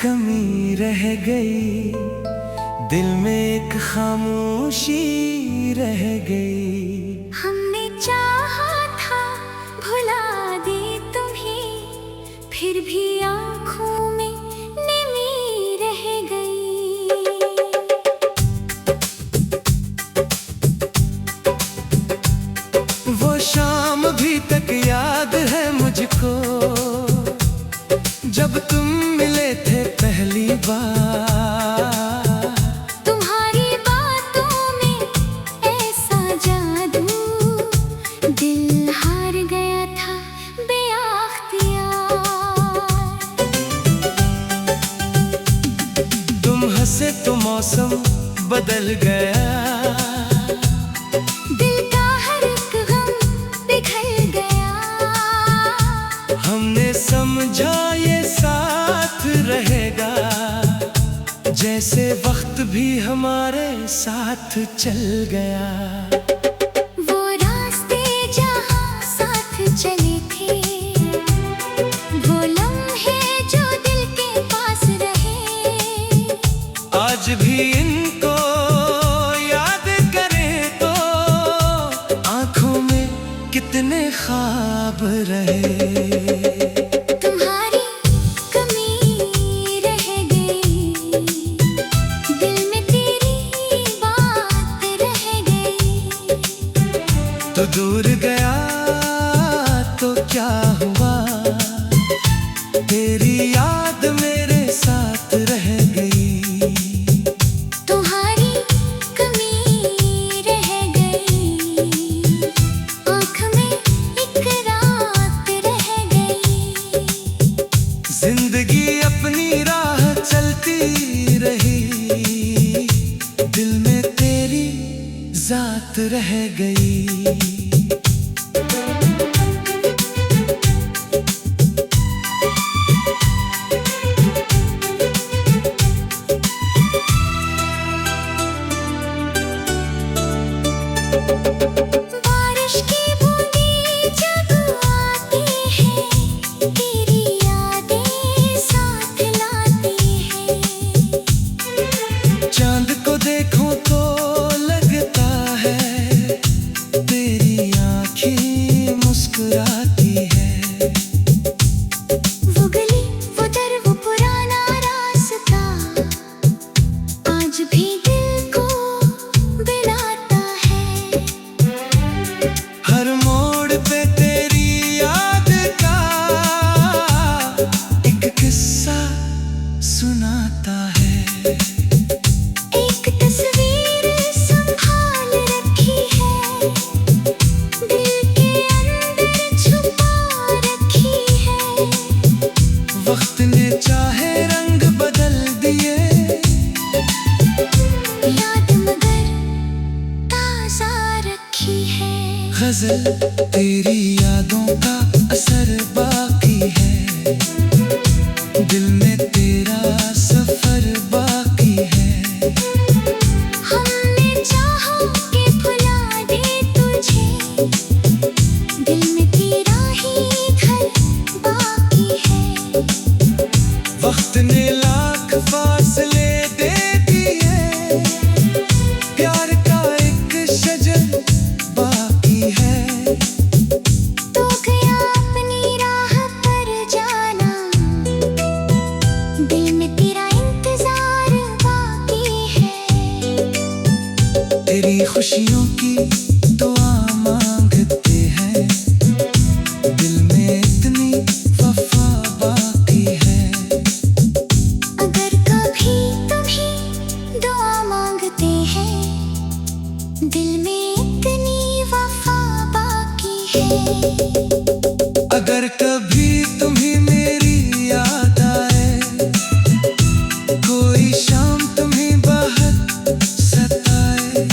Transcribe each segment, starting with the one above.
कमी रह गई, दिल में एक खामोशी रह गई। हमने चाहा था भुला दी तुम्हें, फिर भी आँखों में नमी रह गई। वो शाम भी तक याद है मुझको, जब तुम मिले थे पहली बार। तुम्हारी बातों में ऐसा जादू, दिल हार गया था बेअख्तियार। तुम हंसे तो मौसम बदल गया, दिल का हर एक गम पिघल गया। हमने समझा ये साथ रहेगा, जैसे वक्त भी हमारे साथ चल गया। वो रास्ते जहाँ साथ चले थे, वो लम्हे जो दिल के पास रहे, आज भी इनको याद करें तो आंखों में कितने ख्वाब रहे। तुम्हारी कमी रह गई, दिल में तेरी बात रह गई। तो दूर गया तो क्या हुआ, तेरी याद मेरे साथ रह गई। तुम्हारी कमी रह गई, आँख में एक रात रह गई। जिंदगी अपनी राह चलती रही, दिल में तेरी जात रह गई। बारिश की बूंदें जब आती हैं, तेरी यादें साथ लाती हैं। चांद को देखो तो लगता है, तेरी आँखें मुस्कुराती है। वो गली वो दर वो पुराना रास्ता, आज भी दिल को बुलाता है। हर मोड़ पे तेरी याद का एक किस्सा सुनाता है। एक तस्वीर संभाल रखी है, दिल के अंदर छुपा रखी है। वक्त ने चाहे रंग बदल दिए, याद मगर ताजा रखी है। गजल तेरी यादों का असर बाकी है, दिल में तेरा सफर बाकी है। हमने चाहा कि भुला दे तुझे, दिल में तेरा ही घर बाकी है। वक्त ने लाख फासले दे दिए, प्यार का एक शजर बाकी है। तो गया अपनी राह पर जाना, दिल में तेरा इंतजार बाकी है। तेरी खुशियों की दुआ मांगते हैं, दिल में इतनी वफा बाकी है। अगर कभी तुम्ही दुआ मांगते हैं, दिल में इतनी वफा बाकी है। अगर कभी तुम्हें मेरी याद आए, कोई शाम तुम्हें बहुत सताए,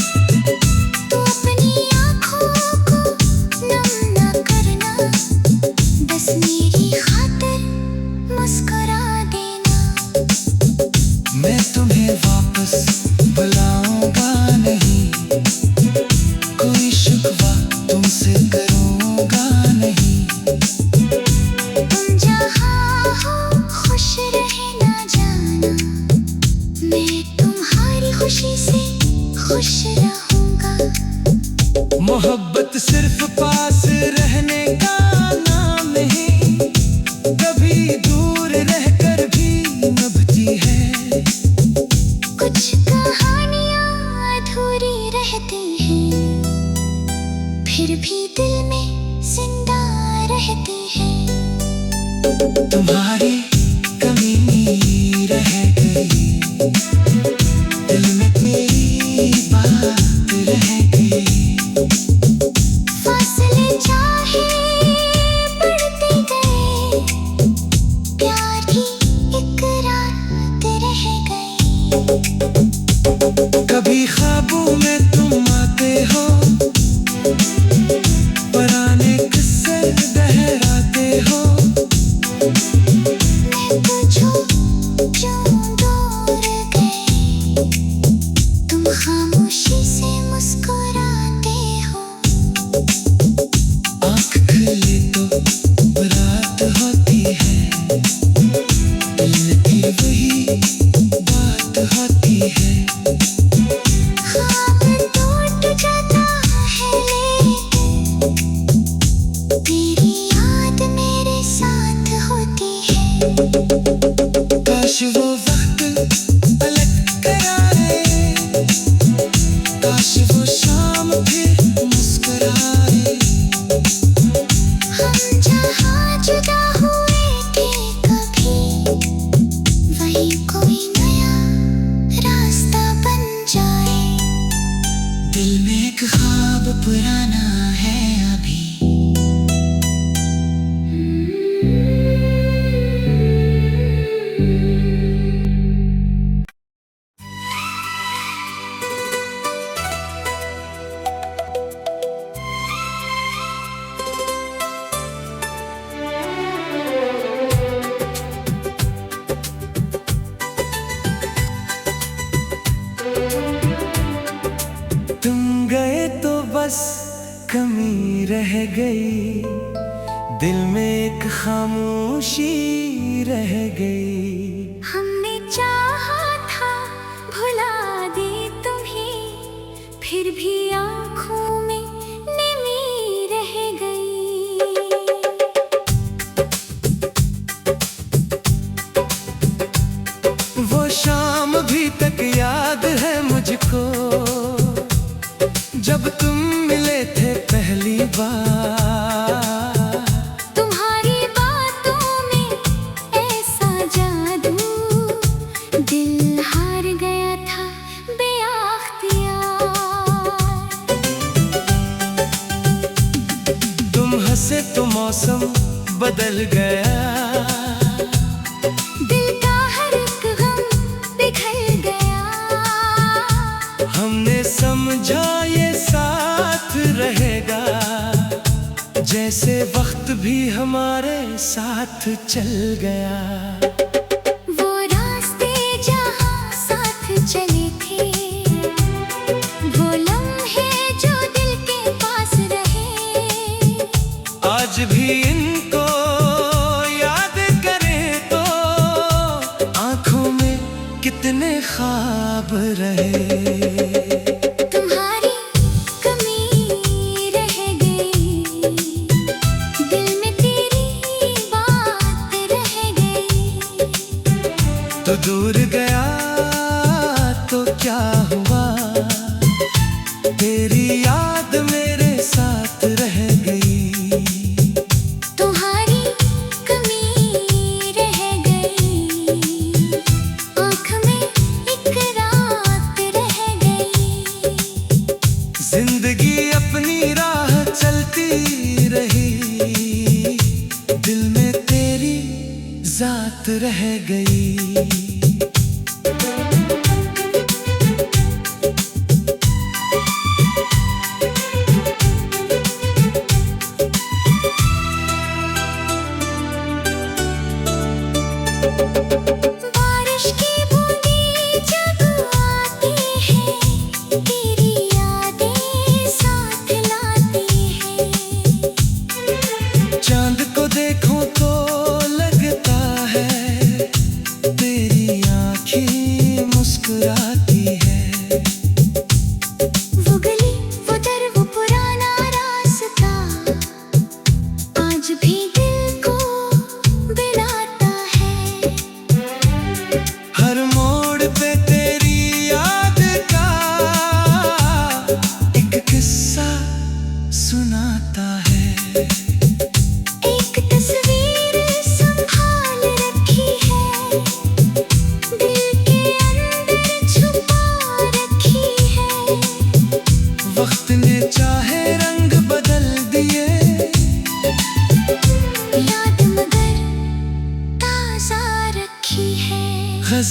तो अपनी आँखों को नम न करना, बस मेरी खातिर मुस्कुरा देना। मैं तुम्हें वापस बुलाऊंगा नहीं, कोई शिकवा तुमसे करूंगा नहीं। तुम जहाँ हो खुश रहना जान। तुम्हारी कमी रह गई, दिल में तेरी बात रह गई। फासले चाहे बढ़ते गए, प्यार की एक रात रह गई। कभी ख्वाबों में तुम आते हो, पुराने किस्से दोहराते हो। मैं तुझको क्यों दूर गई, तुम खामोशी से मुस्कुराते हो। आँख खुले तो रात होती है, दिल की वही बात होती है। ख्वाब टूट जाता है लेकिन तेरी याद मेरे साथ होती है। काश वो वक्त पलट कर आए, काश वो शाम फिर मुस्कुराए। हम जहाँ जुदा हुए थे कभी, वही कोई नया रास्ता बन जाए। दिल में एक ख्वाब पुराना है अभी। तुम गए तो बस कमी रह गई, दिल में एक खामोशी रह गई। हमने चाहा था भुला दी तुम्हें, फिर भी आँखों में नमी रह गई। वो शाम भी तक याद है मुझको, जब तुम मिले थे पहली बार। तुम्हारी बातों में ऐसा जादू, दिल हार गया था बेअख्तियार। तुम हंसे तो मौसम बदल गया, दिल का हर एक गम पिघल गया। हमने समझा ये साथ रहेगा, जैसे वक्त भी हमारे साथ चल गया। वो रास्ते जहाँ साथ चले थे, वो लम्हे जो दिल के पास रहे, आज भी इनको याद करें तो आंखों में कितने ख्वाब रहे। तुम्हारी कमी रह गई, दिल में तेरी बात रह गई। तो दूर गया तो क्या हुआ, तेरी याद मेरे साथ रह गई। तुम्हारी कमी रह गई, आँख में एक रात रह गई। जिंदगी अपनी राह चलती रही, दिल में तेरी जात रह गई। बारिश की बूंदें जब आती है, तेरी यादें साथ लाती है। चांद को देखो तो लगता है तेरी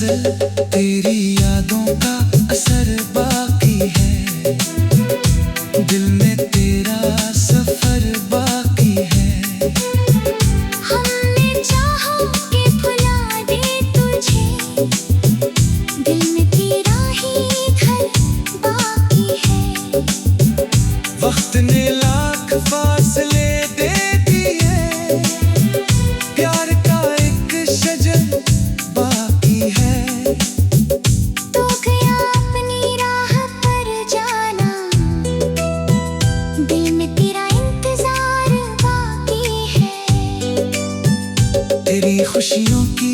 मंजिल तेरी यादों का असर बाकी है, दिल में तेरा सफर बाकी है। हमने चाहा कि भुला दे तुझे, दिल में तेरा ही घर बाकी है। वक्त ने लाख फासले दे दिए, प्यार का एक शजर बाकी है। तो गया अपनी राह पर जाना, दिल में तेरा इंतजार बाकी है। तेरी खुशियों की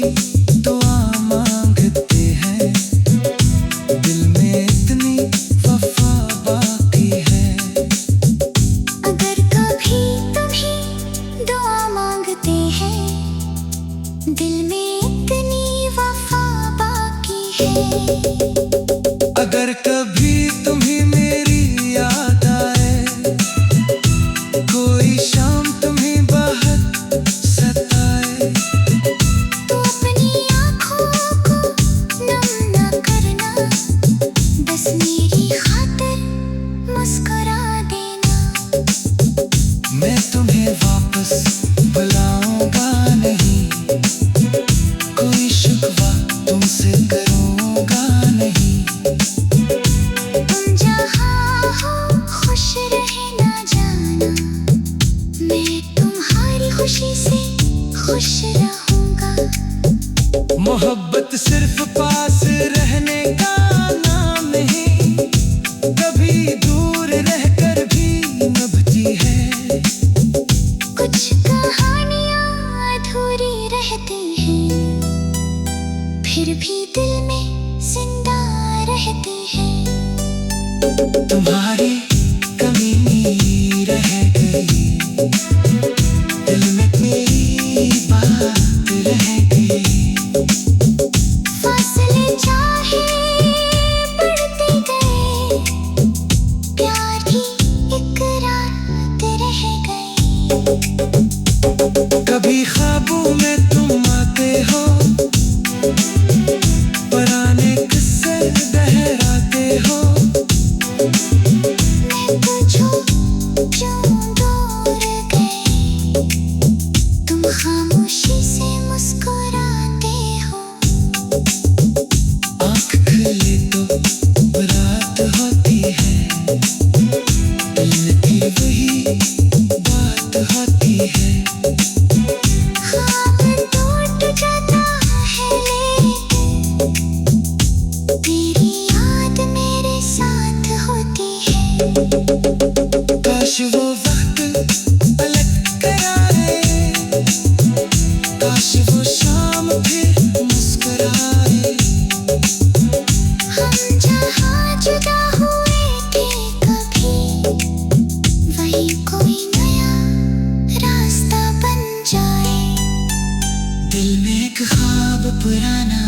दुआ मांगते हैं, दिल में इतनी वफा बाकी है। अगर कभी तुम्हें दुआ मांगते हैं, दिल में इतनी वफा बाकी है। अगर कभी तुम्हें मेरी याद आए, कोई शाम तुम्हें बहुत सताए, तो अपनी आँखों को नम न करना, बस मेरी खातिर मुस्कुरा देना। मैं तुम्हें वापस बुलाऊंगा नहीं, कोई शिकवा तुमसे करूंगा नहीं। तुम जहाँ हो खुश रहना जाना, मैं तुम्हारी खुशी से खुश रहूंगा। मोहब्बत सिर्फ पास रहने का नाम नहीं, कभी दूर रहकर भी निभती है। कुछ कहानियाँ अधूरी रहती हैं, फिर भी दिल में जिंदा रहती हैं। तुम्हारी कमी नहीं रह गई, दिल में मेरी बात रह गई। फासले चाहे बढ़ते गए, प्यार की एक रात रह गई। कभी ख्वाबों में तुम आते हो, पुराने किस्से दोहराते हो। मैं तुझको क्यों दूर गई, तुम खामोशी से मुस्कुराते हो। आँख खुले तो रात होती है, दिल की वही बात होती है। ख्वाब टूट जाता है लेकिन तेरी याद मेरे साथ होती है। काश वो वक्त पलट कर आए, काश वो शाम फिर मुस्कुराए। हम जहाँ जुदा हुए थे कभी, वहीं कोई नया रास्ता बन जाए। दिल में एक ख्वाब पुराना